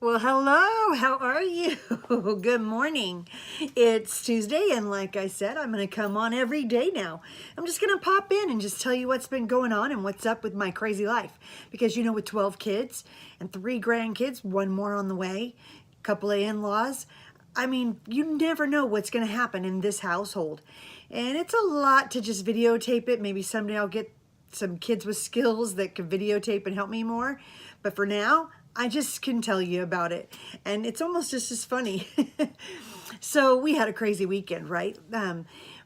Well, hello, how are you? Good morning. It's Tuesday, and like I said, I'm going to come on every day now. I'm just going to pop in and just tell you what's been going on and what's up with my crazy life. Because, with 12 kids and 3 grandkids, one more on the way, a couple of in-laws, you never know what's going to happen in this household. And it's a lot to just videotape it. Maybe someday I'll get some kids with skills that can videotape and help me more. But for now, I just can tell you about it. And it's almost just as funny. So we had a crazy weekend, right?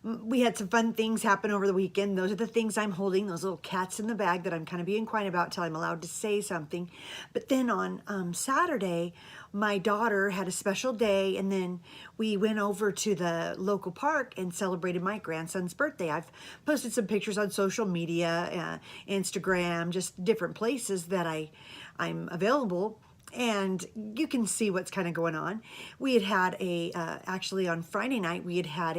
We had some fun things happen over the weekend. Those are the things I'm holding, those little cats in the bag that I'm kind of being quiet about till I'm allowed to say something. But then on Saturday, my daughter had a special day, and then we went over to the local park and celebrated my grandson's birthday. I've posted some pictures on social media, Instagram, just different places that I'm available, and you can see what's kind of going on. We had actually on Friday night, we had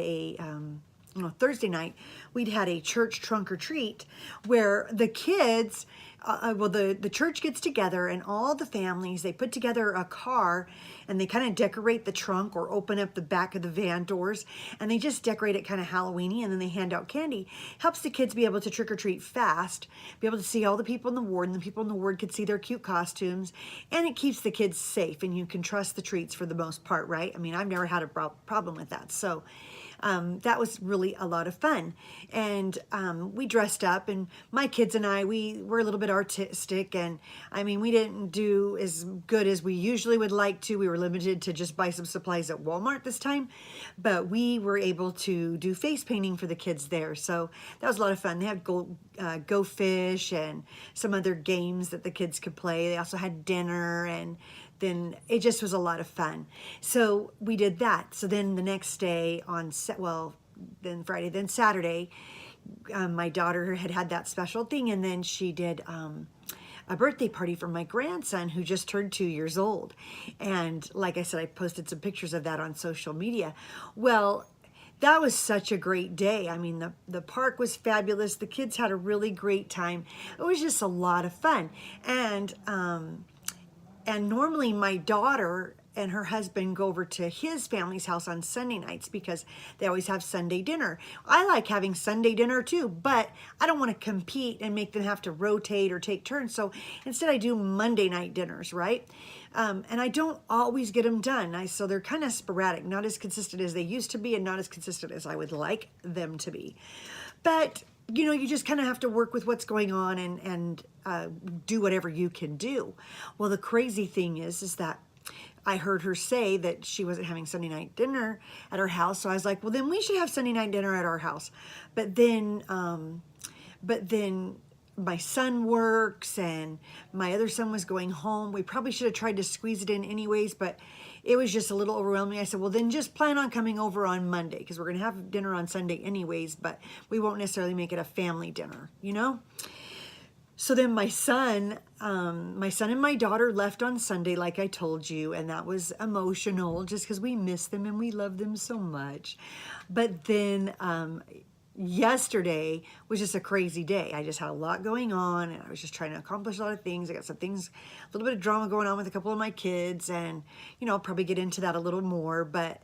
Thursday night, we'd had a church trunk or treat where the kids, the church gets together and all the families, they put together a car and they kind of decorate the trunk or open up the back of the van doors, and they just decorate it kind of Halloween-y, and then they hand out candy. Helps the kids be able to trick or treat fast, be able to see all the people in the ward, and the people in the ward could see their cute costumes, and it keeps the kids safe, and you can trust the treats for the most part, right? I've never had a problem with that. So that was really a lot of fun. And we dressed up, and my kids and I, we were a little bit artistic, and we didn't do as good as we usually would like to. We were limited to just buy some supplies at Walmart this time, but we were able to do face painting for the kids there. So that was a lot of fun. They had Go Fish and some other games that the kids could play. They also had dinner, and then it just was a lot of fun. So we did that. So then the next day then Friday, then Saturday, my daughter had that special thing, and then she did a birthday party for my grandson who just turned 2 years old. And like I said, I posted some pictures of that on social media. Well, that was such a great day. The park was fabulous. The kids had a really great time. It was just a lot of fun. And normally my daughter and her husband go over to his family's house on Sunday nights because they always have Sunday dinner. I like having Sunday dinner too, but I don't want to compete and make them have to rotate or take turns. So instead I do Monday night dinners, right? And I don't always get them done. So they're kind of sporadic, not as consistent as they used to be, and not as consistent as I would like them to be. But you just kind of have to work with what's going on and do whatever you can do. Well, the crazy thing is that I heard her say that she wasn't having Sunday night dinner at her house. So I was like, well, then we should have Sunday night dinner at our house. But then my son works and my other son was going home. We probably should have tried to squeeze it in anyways, but it was just a little overwhelming. I said, well, then just plan on coming over on Monday because we're going to have dinner on Sunday anyways, but we won't necessarily make it a family dinner, So then my son and my daughter left on Sunday, like I told you, and that was emotional just because we miss them and we love them so much. But then yesterday was just a crazy day. I just had a lot going on, and I was just trying to accomplish a lot of things. I got some things, a little bit of drama going on with a couple of my kids, and I'll probably get into that a little more, but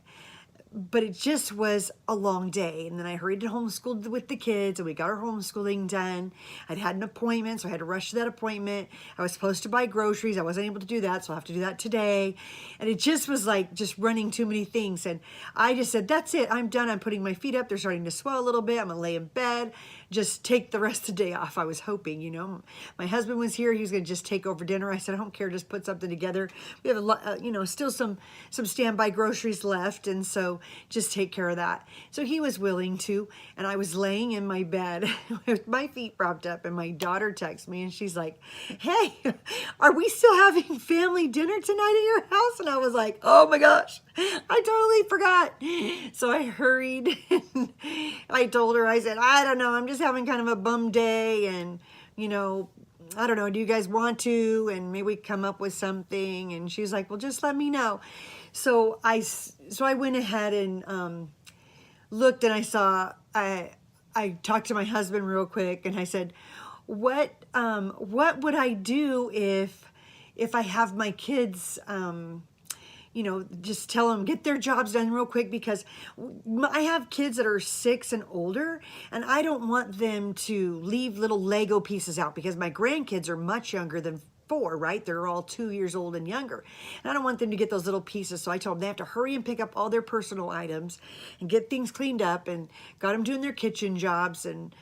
it just was a long day. And then I hurried to homeschool with the kids, and we got our homeschooling done. I'd had an appointment, so I had to rush to that appointment. I was supposed to buy groceries. I wasn't able to do that, so I'll have to do that today. And it just was like just running too many things. And I just said, that's it. I'm done. I'm putting my feet up. They're starting to swell a little bit. I'm going to lay in bed, just take the rest of the day off. I was hoping, My husband was here. He was going to just take over dinner. I said, I don't care. Just put something together. We have a lot, still some standby groceries left. And so just take care of that. So he was willing to, and I was laying in my bed with my feet propped up, and my daughter texts me, and she's like, hey, are we still having family dinner tonight at your house? And I was like, oh my gosh, I totally forgot. So I hurried, and I told her, I said, I don't know, I'm just having kind of a bum day, and I don't know, do you guys want to? And maybe we come up with something. And she's like, well, just let me know. So I went ahead and looked, and I talked to my husband real quick, and I said, what would I do if if I have my kids, you know, just tell them, get their jobs done real quick, because I have kids that are 6 and older, and I don't want them to leave little Lego pieces out, because my grandkids are much younger than 4, right? They're all 2 years old and younger. And I don't want them to get those little pieces. So I told them they have to hurry and pick up all their personal items and get things cleaned up, and got them doing their kitchen jobs. And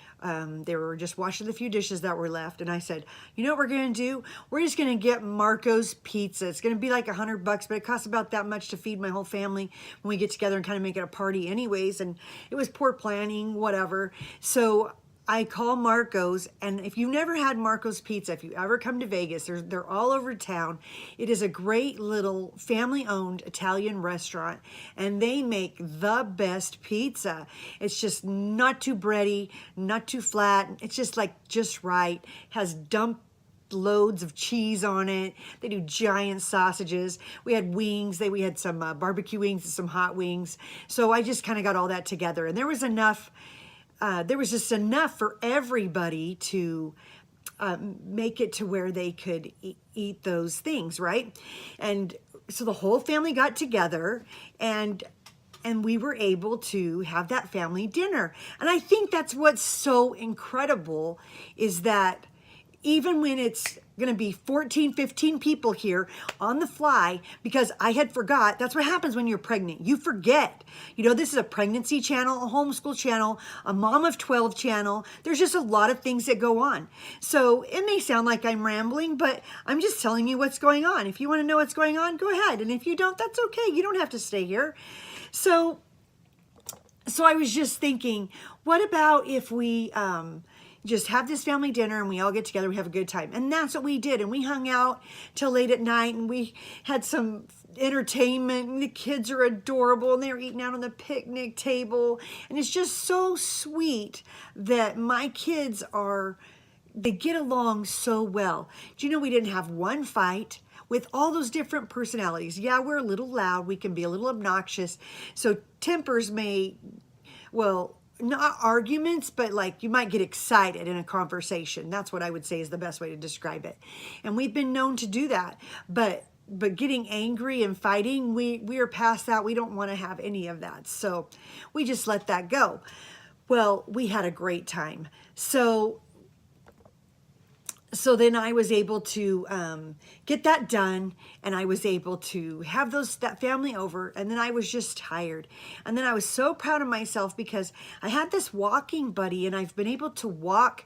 they were just washing the few dishes that were left. And I said, you know what we're going to do? We're just going to get Marco's Pizza. It's going to be like $100, but it costs about that much to feed my whole family when we get together and kind of make it a party anyways. And it was poor planning, whatever. So I call Marco's, and if you've never had Marco's Pizza, if you ever come to Vegas, they're all over town. It is a great little family-owned Italian restaurant, and they make the best pizza. It's just not too bready, not too flat. It's just like just right. Has dumped loads of cheese on it. They do giant sausages. We had wings. We had some barbecue wings and some hot wings. So I just kind of got all that together, and there was enough. There was just enough for everybody to make it to where they could eat those things, right? And so the whole family got together, and we were able to have that family dinner. And I think that's what's so incredible, is that even when it's going to be 14, 15 people here on the fly, because I had forgot. That's what happens when you're pregnant. You forget. You know, this is a pregnancy channel, a homeschool channel, a mom of 12 channel. There's just a lot of things that go on. So it may sound like I'm rambling, but I'm just telling you what's going on. If you want to know what's going on, go ahead. And if you don't, that's okay. You don't have to stay here. So I was just thinking, what about if we just have this family dinner and we all get together, we have a good time. And that's what we did. And we hung out till late at night, and we had some entertainment, and the kids are adorable, and they're eating out on the picnic table. And it's just so sweet that my kids they get along so well. Do you know we didn't have one fight? With all those different personalities. Yeah, we're a little loud. We can be a little obnoxious. So tempers well, not arguments, but like you might get excited in a conversation. That's what I would say is the best way to describe it. And we've been known to do that. But getting angry and fighting, we are past that. We don't want to have any of that. So we just let that go. Well, we had a great time. So then I was able to get that done, and I was able to have that family over, and then I was just tired. And then I was so proud of myself, because I had this walking buddy, and I've been able to walk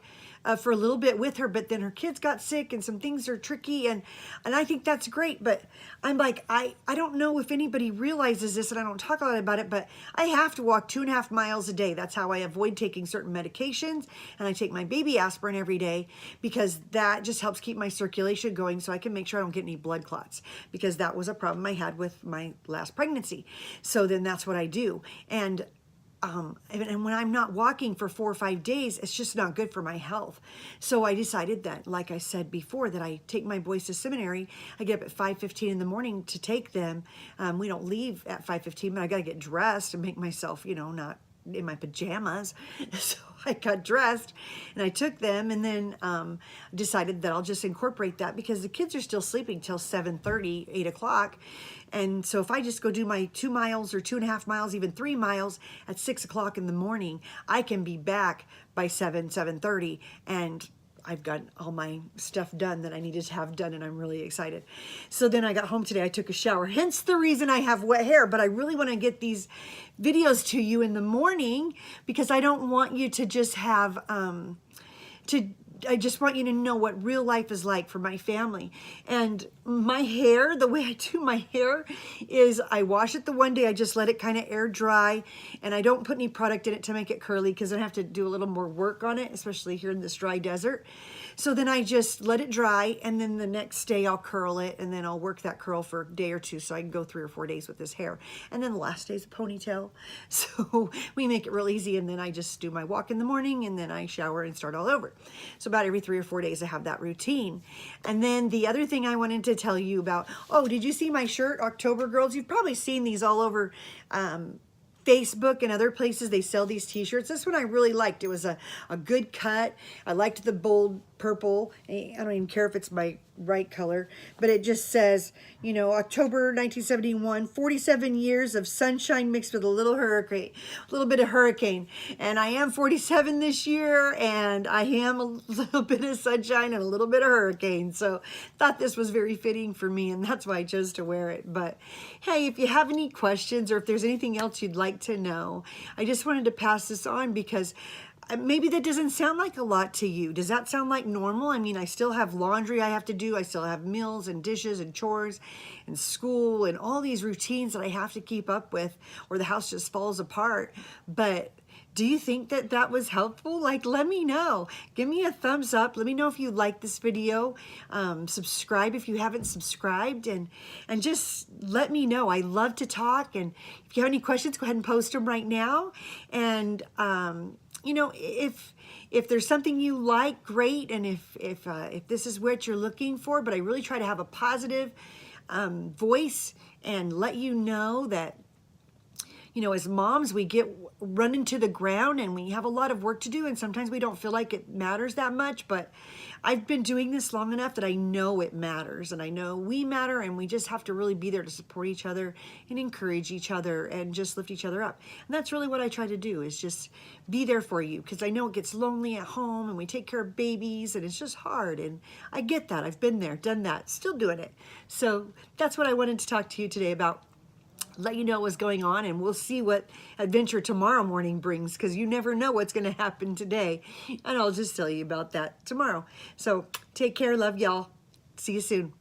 for a little bit with her, but then her kids got sick and some things are tricky, and I think that's great. But I'm like, I don't know if anybody realizes this, and I don't talk a lot about it, but I have to walk 2.5 miles a day. That's how I avoid taking certain medications, and I take my baby aspirin every day, because that just helps keep my circulation going, so I can make sure I don't get any blood clots, because that was a problem I had with my last pregnancy. So then that's what I do. And when I'm not walking for 4 or 5 days, it's just not good for my health. So I decided that, like I said before, that I take my boys to seminary. I get up at 5:15 in the morning to take them. We don't leave at 5:15, but I got to get dressed and make myself, not in my pajamas. So I got dressed and I took them, and then decided that I'll just incorporate that, because the kids are still sleeping till 7:30, 8 o'clock. And so if I just go do my 2 miles or 2.5 miles, even 3 miles at 6 o'clock in the morning, I can be back by 7:30, and I've got all my stuff done that I needed to have done, and I'm really excited. So then I got home today, I took a shower, hence the reason I have wet hair. But I really want to get these videos to you in the morning, because I don't want you to just have, I just want you to know what real life is like for my family. And my hair, the way I do my hair is I wash it the one day, I just let it kind of air dry, and I don't put any product in it to make it curly, because I have to do a little more work on it, especially here in this dry desert. So then I just let it dry, and then the next day I'll curl it, and then I'll work that curl for a day or two, so I can go 3 or 4 days with this hair. And then the last day is a ponytail. So we make it real easy, and then I just do my walk in the morning, and then I shower and start all over. So about every 3 or 4 days I have that routine. And then the other thing I wanted to tell you about, did you see my shirt, October Girls? You've probably seen these all over Facebook and other places. They sell these t-shirts. This one I really liked. It was a good cut. I liked the bold purple. I don't even care if it's my right color, but it just says, you know, October 1971, 47 years of sunshine mixed with a little bit of hurricane. And I am 47 this year, and I am a little bit of sunshine and a little bit of hurricane. So thought this was very fitting for me, and that's why I chose to wear it. But hey, if you have any questions or if there's anything else you'd like to know, I just wanted to pass this on because maybe that doesn't sound like a lot to you. Does that sound like normal? I mean, I still have laundry I have to do. I still have meals and dishes and chores and school and all these routines that I have to keep up with, or the house just falls apart. But do you think that that was helpful? Like, let me know. Give me a thumbs up. Let me know if you like this video. Subscribe if you haven't subscribed, and just let me know. I love to talk, and if you have any questions, go ahead and post them right now. And you know, if there's something you like, great. And if this is what you're looking for, but I really try to have a positive voice and let you know that, you know, as moms, we get run into the ground and we have a lot of work to do, and sometimes we don't feel like it matters that much. But I've been doing this long enough that I know it matters, and I know we matter, and we just have to really be there to support each other and encourage each other and just lift each other up. And that's really what I try to do, is just be there for you, because I know it gets lonely at home and we take care of babies and it's just hard, and I get that. I've been there, done that, still doing it. So that's what I wanted to talk to you today about. Let you know what's going on, and we'll see what adventure tomorrow morning brings, because you never know what's going to happen today, and I'll just tell you about that tomorrow. So take care. Love y'all. See you soon.